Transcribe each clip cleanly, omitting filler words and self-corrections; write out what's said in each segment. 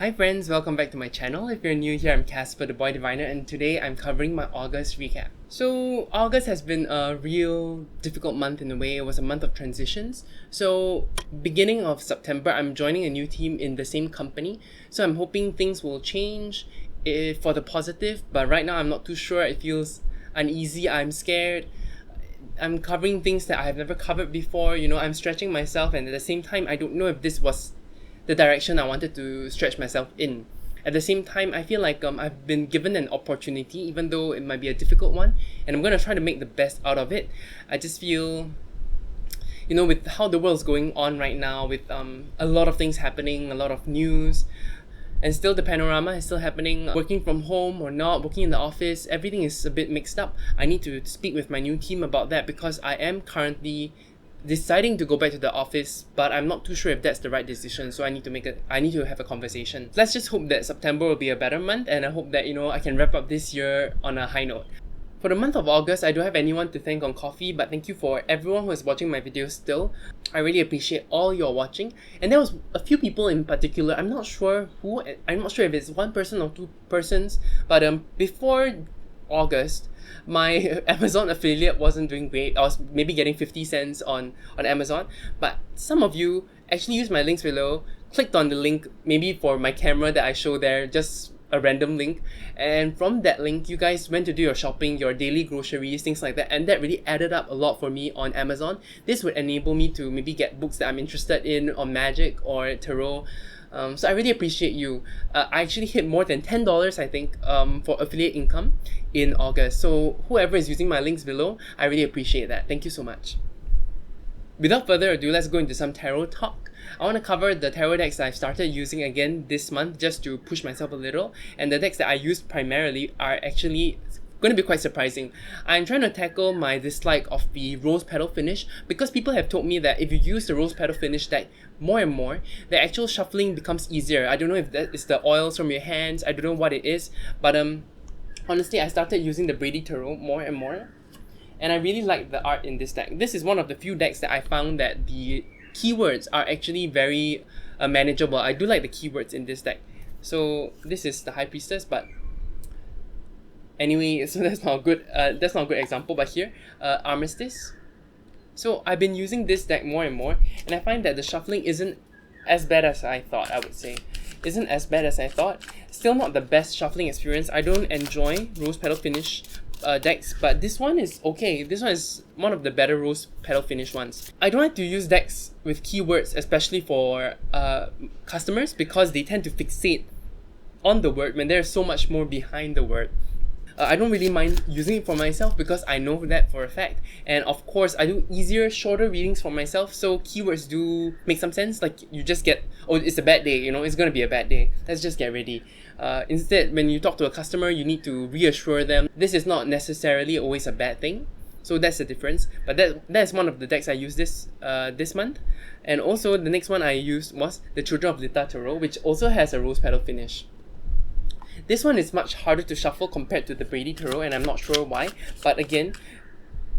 Hi friends, welcome back to my channel. If you're new here, I'm Casper, the Boy Diviner, and today I'm covering my August recap. So August has been a real difficult month in a way. It was a month of transitions. So beginning of September, I'm joining a new team in the same company. So I'm hoping things will change for the positive, but right now I'm not too sure. It feels uneasy, I'm scared. I'm covering things that I have never covered before. I'm stretching myself, and at the same time, I don't know if this was the direction I wanted to stretch myself in. At the same time, I feel like I've been given an opportunity, even though it might be a difficult one, and I'm going to try to make the best out of it. I just feel, with how the world's going on right now, with a lot of things happening, a lot of news, and still the panorama is still happening, working from home or not, working in the office, everything is a bit mixed up. I need to speak with my new team about that because I am currently deciding to go back to the office, but I'm not too sure if that's the right decision. So I need to have a conversation. Let's just hope that September will be a better month, and I hope that I can wrap up this year on a high note. For the month of August, I don't have anyone to thank on coffee, but thank you for everyone who is watching my videos still. I really appreciate all your watching. And there was a few people in particular, I'm not sure if it's one person or two persons, but before August, my Amazon affiliate wasn't doing great. I was maybe getting 50 cents on Amazon, but some of you actually used my links below, clicked on the link maybe for my camera that I show there, just a random link, and from that link you guys went to do your shopping, your daily groceries, things like that, and that really added up a lot for me on Amazon. This would enable me to maybe get books that I'm interested in, or magic or tarot. So I really appreciate you. I actually hit more than $10, I think, for affiliate income in August. So whoever is using my links below, I really appreciate that. Thank you so much. Without further ado, let's go into some tarot talk. I want to cover the tarot decks that I've started using again this month just to push myself a little. And the decks that I used primarily are actually going to be quite surprising. I'm trying to tackle my dislike of the rose petal finish because people have told me that if you use the rose petal finish deck more and more, the actual shuffling becomes easier. I don't know if that is the oils from your hands, I don't know what it is, but honestly, I started using the Brady Tarot more and more, and I really like the art in this deck. This is one of the few decks that I found that the keywords are actually very manageable. I do like the keywords in this deck. So this is the High Priestess, but anyway, so that's not a good example. But here, Armistice. So I've been using this deck more and more, and I find that the shuffling isn't as bad as I thought. Still not the best shuffling experience. I don't enjoy rose petal finish decks, but this one is okay. This one is one of the better rose petal finish ones. I don't like to use decks with keywords, especially for customers, because they tend to fixate on the word when there's so much more behind the word. I don't really mind using it for myself because I know that for a fact. And of course, I do easier, shorter readings for myself, so keywords do make some sense. Like you just get, oh, it's a bad day, it's gonna be a bad day. Let's just get ready. Instead, when you talk to a customer, you need to reassure them this is not necessarily always a bad thing. So that's the difference. But that's one of the decks I used this month. And also the next one I used was the Children of Lita Tarot, which also has a rose petal finish. This one is much harder to shuffle compared to the Brady Tarot, and I'm not sure why. But again,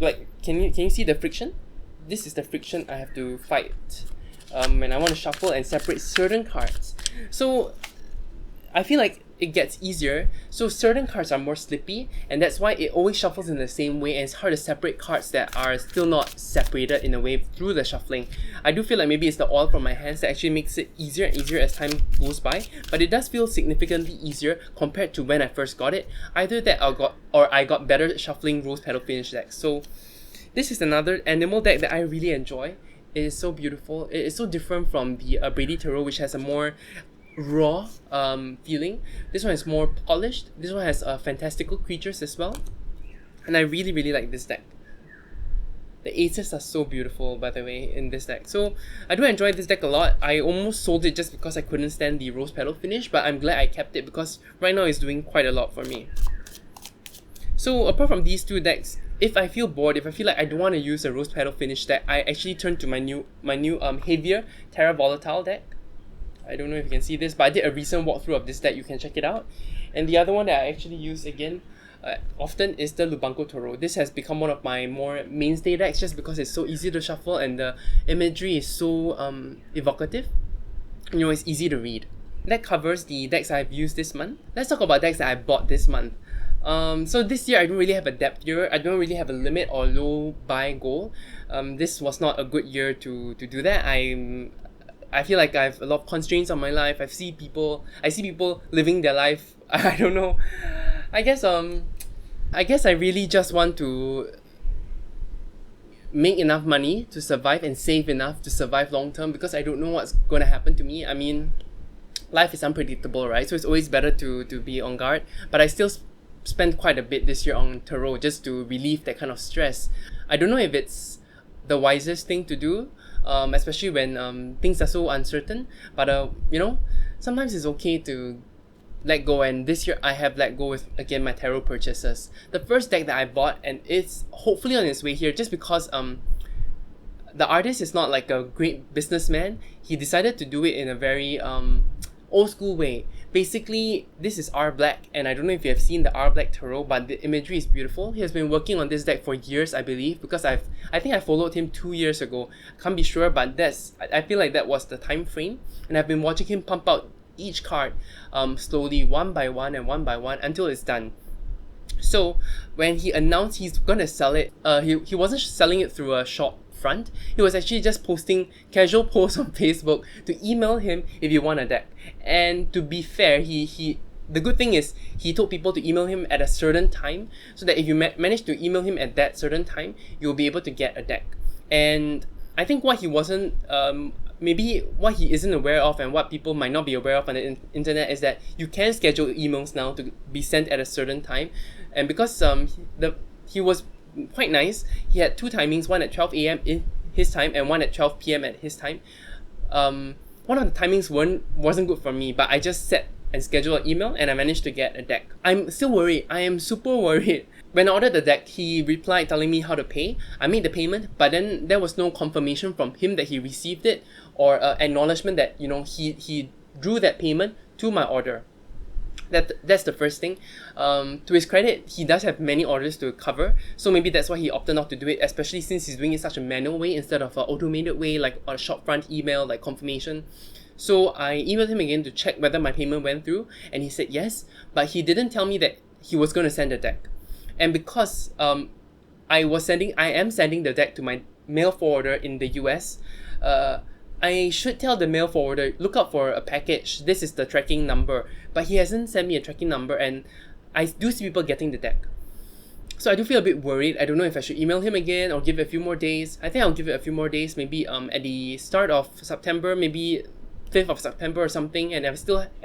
like, can you see the friction? This is the friction I have to fight when I want to shuffle and separate certain cards. So I feel like it gets easier. So certain cards are more slippy, and that's why it always shuffles in the same way, and it's hard to separate cards that are still not separated in a way through the shuffling. I do feel like maybe it's the oil from my hands that actually makes it easier and easier as time goes by, but it does feel significantly easier compared to when I first got it. Either that I got better shuffling rose petal finish decks. So this is another animal deck that I really enjoy. It is so beautiful. It is so different from the Brady Tarot, which has a more raw feeling. This one is more polished. This one has fantastical creatures as well, and I really like this deck. The aces are so beautiful, by the way, in this deck. So I do enjoy this deck a lot. I almost sold it just because I couldn't stand the rose petal finish, but I'm glad I kept it because right now it's doing quite a lot for me. So apart from these two decks, if I feel bored, if I feel like I don't want to use a rose petal finish deck, I actually turn to my new heavier Terra Volatile deck. I don't know if you can see this, but I did a recent walkthrough of this deck. You can check it out. And the other one that I actually use again often is the Lubanko Toro. This has become one of my more mainstay decks just because it's so easy to shuffle and the imagery is so evocative. It's easy to read. that covers the decks I've used this month. Let's talk about decks that I bought this month. So this year I don't really have a depth year. I don't really have a limit or low buy goal. This was not a good year to do that. I feel like I have a lot of constraints on my life. I see people living their life. I don't know. I guess I really just want to make enough money to survive and save enough to survive long term, because I don't know what's going to happen to me. I mean, life is unpredictable, right? So it's always better to be on guard. But I still spent quite a bit this year on tarot just to relieve that kind of stress. I don't know if it's the wisest thing to do, especially when things are so uncertain. But sometimes it's okay to let go, and this year I have let go with, again, my tarot purchases. The first deck that I bought, and it's hopefully on its way here, just because the artist is not like a great businessman. He decided to do it in a very old school way. Basically, this is R Black, and I don't know if you have seen the R Black tarot, but the imagery is beautiful. He has been working on this deck for years, I believe, because I think I followed him 2 years ago. Can't be sure, but I feel like that was the time frame, and I've been watching him pump out each card slowly, one by one until it's done. So when he announced he's gonna sell it, he wasn't selling it through a shop front. He was actually just posting casual posts on Facebook to email him if you want a deck. And to be fair, the good thing is he told people to email him at a certain time, so that if you manage to email him at that certain time, you'll be able to get a deck. And I think what he wasn't maybe what he isn't aware of, and what people might not be aware of on the internet, is that you can schedule emails now to be sent at a certain time. And because he was quite nice, he had two timings, one at 12 a.m. in his time and one at 12 p.m. at his time. One of the timings wasn't good for me, but I just set and scheduled an email, and I managed to get a deck. I'm still worried. I am super worried. When I ordered the deck, he replied telling me how to pay. I made the payment, but then there was no confirmation from him that he received it, or acknowledgement that he drew that payment to my order. That's the first thing. To his credit, he does have many orders to cover, so maybe that's why he opted not to do it, especially since he's doing it such a manual way instead of an automated way, like a shopfront email, like confirmation. So I emailed him again to check whether my payment went through, and he said yes, but he didn't tell me that he was going to send a deck. And because I am sending the deck to my mail forwarder in the US, I should tell the mail forwarder, look out for a package, this is the tracking number. But he hasn't sent me a tracking number, and I do see people getting the deck. So I do feel a bit worried. I don't know if I should email him again or give it a few more days. I think I'll give it a few more days, maybe at the start of September, maybe 5th of September or something, and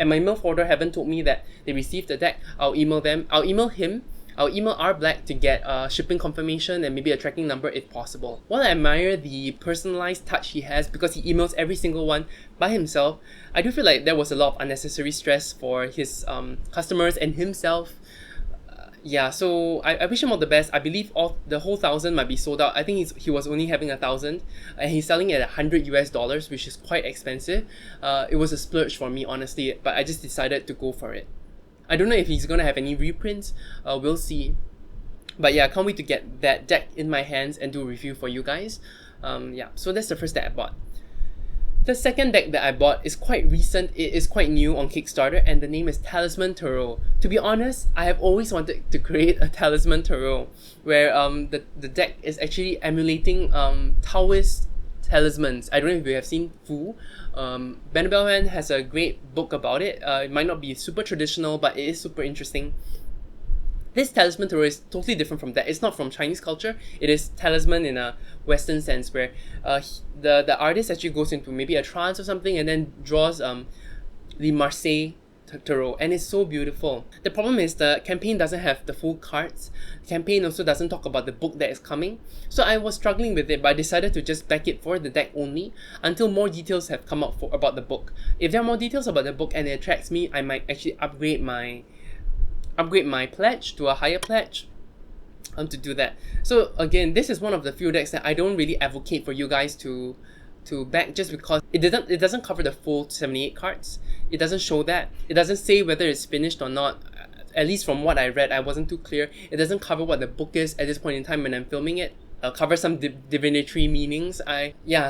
my mail forwarder haven't told me that they received the deck. I'll email them. I'll email him. I'll email R Black to get shipping confirmation and maybe a tracking number if possible. While I admire the personalized touch he has, because he emails every single one by himself, I do feel like there was a lot of unnecessary stress for his customers and himself. So I wish him all the best. I believe the whole 1,000 might be sold out. I think he was only having 1,000, and he's selling it at $100, which is quite expensive. It was a splurge for me, honestly, but I just decided to go for it. I don't know if he's gonna have any reprints. We'll see. But yeah, I can't wait to get that deck in my hands and do a review for you guys. So that's the first deck I bought. The second deck that I bought is quite recent. It is quite new on Kickstarter, and the name is Talisman Tarot. To be honest, I have always wanted to create a Talisman Tarot where the deck is actually emulating Taoist talismans. I don't know if you have seen Fu. Ben Bellman has a great book about it. It might not be super traditional, but it is super interesting. This Talisman Tarot is totally different from that. It's not from Chinese culture. It is talisman in a Western sense, where the artist actually goes into maybe a trance or something and then draws the Marseille Tarot, and it's so beautiful. The problem is the campaign doesn't have the full cards. The campaign also doesn't talk about the book that is coming. So I was struggling with it, but I decided to just back it for the deck only until more details have come out about the book. If there are more details about the book and it attracts me, I might actually upgrade my pledge to a higher pledge to do that. So again, this is one of the few decks that I don't really advocate for you guys to back, just because it doesn't cover the full 78 cards. It doesn't show that. It doesn't say whether it's finished or not. At least from what I read, I wasn't too clear. It doesn't cover what the book is at this point in time when I'm filming it. Cover some divinatory meanings.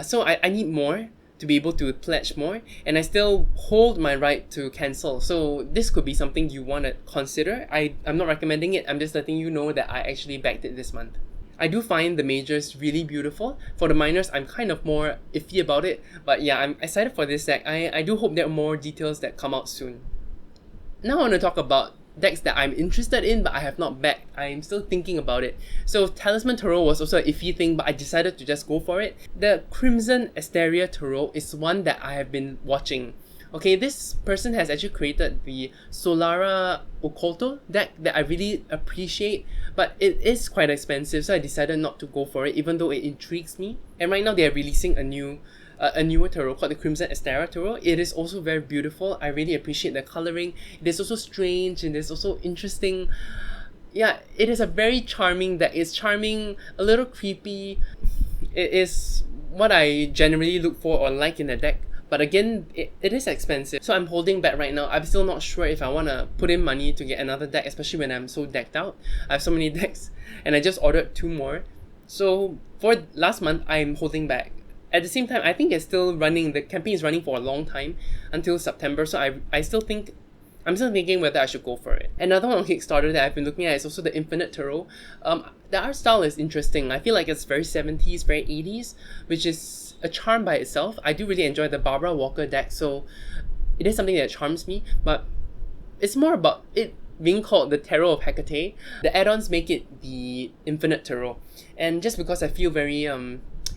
So I need more. to be able to pledge more, and I still hold my right to cancel. So this could be something you want to consider. I'm not recommending it, I'm just letting you know that I actually backed it this month. I do find the majors really beautiful. For the minors, I'm kind of more iffy about it, but yeah, I'm excited for this deck. I do hope there are more details that come out soon. Now I want to talk about decks that I'm interested in but I have not backed. I'm still thinking about it. So Talisman Tarot was also an iffy thing, but I decided to just go for it. The Crimson Asteria Tarot is one that I have been watching. Okay, this person has actually created the Solara Occulto deck that I really appreciate, but it is quite expensive, so I decided not to go for it even though it intrigues me. And right now they are releasing a newer tarot called the Crimson Asteria Tarot. It is also very beautiful. I really appreciate the coloring. It is also strange and it is also interesting. Yeah, it is a very charming deck. It's charming, a little creepy. It is what I generally look for or like in a deck. But again, it is expensive. So I'm holding back right now. I'm still not sure if I want to put in money to get another deck, especially when I'm so decked out. I have so many decks and I just ordered 2 more. So for last month, I'm holding back. At the same time, I think it's still running. The campaign is running for a long time until September. So I'm still thinking whether I should go for it. Another one on Kickstarter that I've been looking at is also the Infinite Tarot. The art style is interesting. I feel like it's very 70s, very 80s, which is a charm by itself. I do really enjoy the Barbara Walker deck, so it is something that charms me, but it's more about it being called the Tarot of Hecate. The add-ons make it the Infinite Tarot. And just because I feel very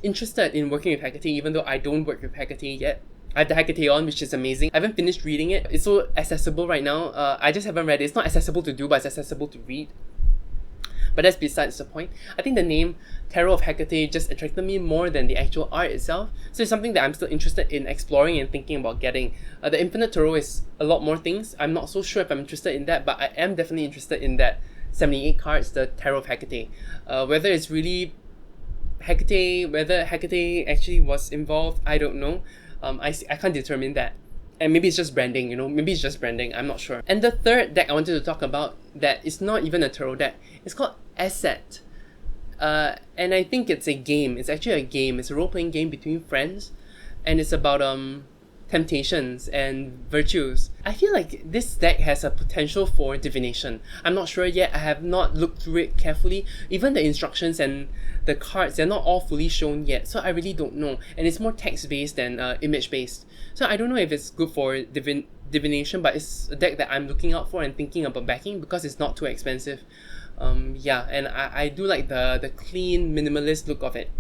interested in working with Hecate, even though I don't work with Hecate yet. I have the Hecateon, which is amazing. I haven't finished reading it. It's so accessible right now. I just haven't read it. It's not accessible to do, but it's accessible to read. But that's besides the point. I think the name Tarot of Hecate just attracted me more than the actual art itself. So it's something that I'm still interested in exploring and thinking about getting. The Infinite Tarot is a lot more things. I'm not so sure if I'm interested in that, but I am definitely interested in that 78 cards, the Tarot of Hecate. Whether it's really Hecate, whether Hecate actually was involved, I don't know. I can't determine that. And maybe it's just branding, maybe it's just branding, I'm not sure. And the third deck I wanted to talk about that is not even a tarot deck, it's called Asset. And I think it's a game. It's actually a game. It's a role-playing game between friends, and it's about temptations and virtues. I feel like this deck has a potential for divination. I'm not sure yet. I have not looked through it carefully. Even the instructions and the cards, they're not all fully shown yet, so I really don't know. And it's more text-based than image-based. So I don't know if it's good for divination, but it's a deck that I'm looking out for and thinking about backing because it's not too expensive. Yeah, and I do like the clean, minimalist look of it.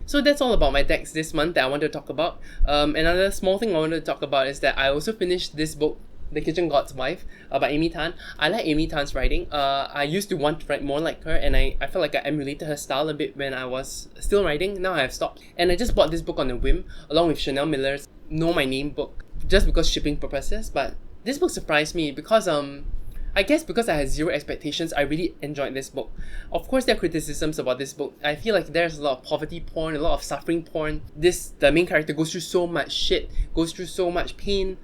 So that's all about my decks this month that I wanted to talk about. Another small thing I wanted to talk about is that I also finished this book, The Kitchen God's Wife, by Amy Tan. I like Amy Tan's writing. I used to want to write more like her, and I felt like I emulated her style a bit when I was still writing. Now I have stopped. And I just bought this book on a whim, along with Chanel Miller's Know My Name book, just because shipping purposes. But this book surprised me because I guess because I had zero expectations, I really enjoyed this book. Of course, there are criticisms about this book. I feel like there's a lot of poverty porn, a lot of suffering porn. The main character goes through so much shit, goes through so much pain.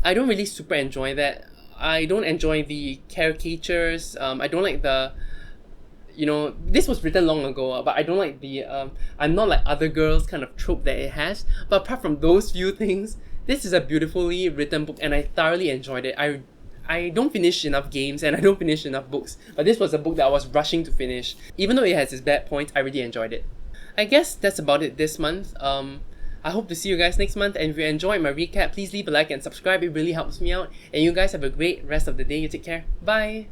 I don't really super enjoy that. I don't enjoy the caricatures. I don't like the... this was written long ago, but I don't like the I'm not like other girls kind of trope that it has. But apart from those few things, this is a beautifully written book and I thoroughly enjoyed it. I don't finish enough games and I don't finish enough books, but this was a book that I was rushing to finish. Even though it has its bad points, I really enjoyed it. I guess that's about it this month. I hope to see you guys next month, and if you enjoyed my recap, please leave a like and subscribe. It really helps me out. And you guys have a great rest of the day. You take care. Bye!